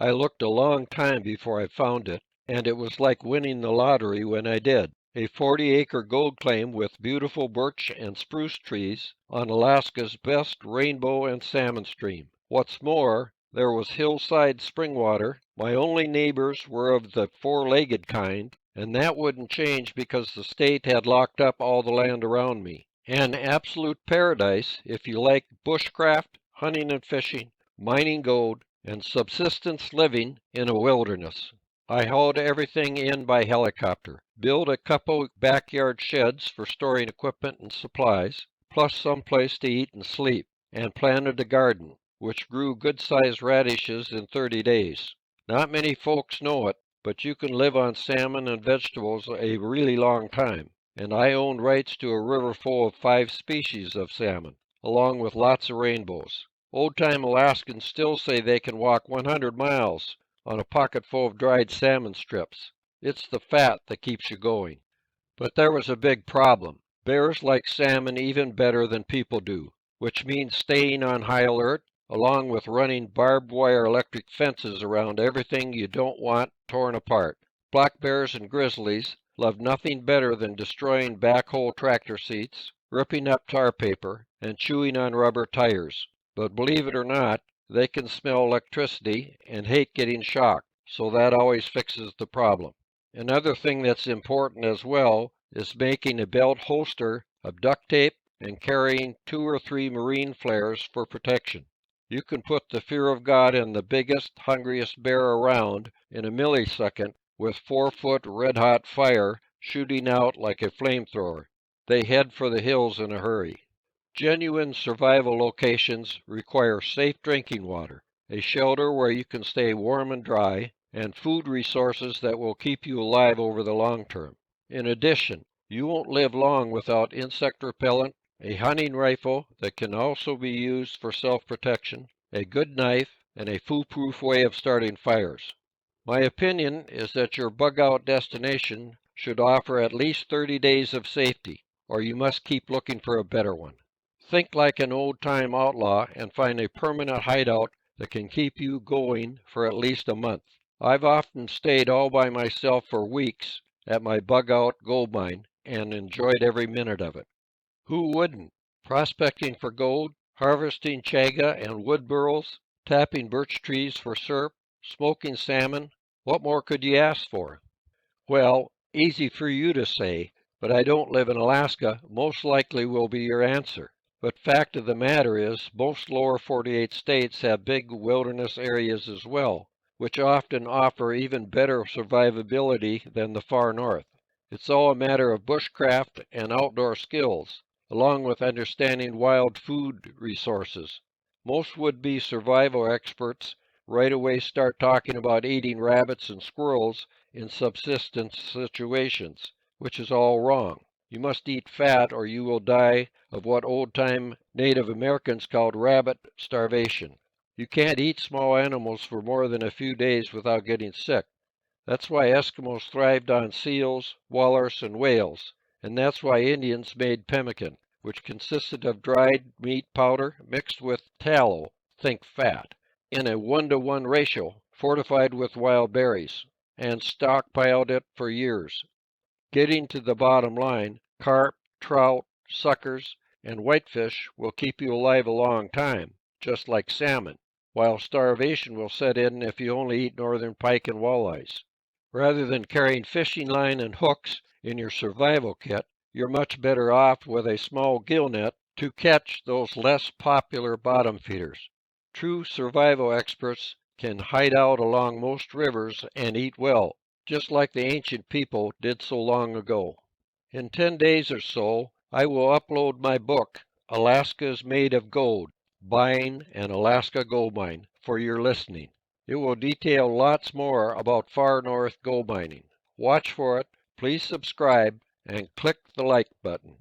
I looked a long time before I found it, and it was like winning the lottery when I did. A 40-acre gold claim with beautiful birch and spruce trees on Alaska's best rainbow and salmon stream. What's more, there was hillside spring water. My only neighbors were of the four-legged kind, and that wouldn't change because the state had locked up all the land around me. An absolute paradise if you like bushcraft, hunting and fishing, mining gold, and subsistence living in a wilderness. I hauled everything in by helicopter, built a couple backyard sheds for storing equipment and supplies, plus some place to eat and sleep, and planted a garden, which grew good-sized radishes in 30 days. Not many folks know it, but you can live on salmon and vegetables a really long time, and I owned rights to a river full of 5 species of salmon, along with lots of rainbows. Old-time Alaskans still say they can walk 100 miles on a pocket full of dried salmon strips. It's the fat that keeps you going. But there was a big problem. Bears like salmon even better than people do, which means staying on high alert, along with running barbed wire electric fences around everything you don't want torn apart. Black bears and grizzlies love nothing better than destroying backhoe tractor seats, ripping up tar paper, and chewing on rubber tires. But believe it or not, they can smell electricity and hate getting shocked, so that always fixes the problem. Another thing that's important as well is making a belt holster of duct tape and carrying 2 or 3 marine flares for protection. You can put the fear of God in the biggest, hungriest bear around in a millisecond with 4-foot red-hot fire shooting out like a flamethrower. They head for the hills in a hurry. Genuine survival locations require safe drinking water, a shelter where you can stay warm and dry, and food resources that will keep you alive over the long term. In addition, you won't live long without insect repellent, a hunting rifle that can also be used for self-protection, a good knife, and a foolproof way of starting fires. My opinion is that your bug-out destination should offer at least 30 days of safety, or you must keep looking for a better one. Think like an old-time outlaw and find a permanent hideout that can keep you going for at least a month. I've often stayed all by myself for weeks at my bug-out gold mine and enjoyed every minute of it. Who wouldn't? Prospecting for gold, harvesting chaga and wood burls, tapping birch trees for syrup, smoking salmon. What more could you ask for? Well, easy for you to say, but I don't live in Alaska, most likely will be your answer. But fact of the matter is, most lower 48 states have big wilderness areas as well, which often offer even better survivability than the far north. It's all a matter of bushcraft and outdoor skills, along with understanding wild food resources. Most would-be survival experts right away start talking about eating rabbits and squirrels in subsistence situations, which is all wrong. You must eat fat or you will die of what old-time Native Americans called rabbit starvation. You can't eat small animals for more than a few days without getting sick. That's why Eskimos thrived on seals, walrus, and whales, and that's why Indians made pemmican, which consisted of dried meat powder mixed with tallow, think fat, in a 1-to-1 ratio, fortified with wild berries, and stockpiled it for years. Getting to the bottom line, carp, trout, suckers, and whitefish will keep you alive a long time, just like salmon, while starvation will set in if you only eat northern pike and walleyes. Rather than carrying fishing line and hooks in your survival kit, you're much better off with a small gill net to catch those less popular bottom feeders. True survival experts can hide out along most rivers and eat well, just like the ancient people did so long ago. In 10 days or so, I will upload my book, Alaska is Made of Gold, Buying an Alaska Gold Mine, for your listening. It will detail lots more about far north gold mining. Watch for it, please subscribe, and click the like button.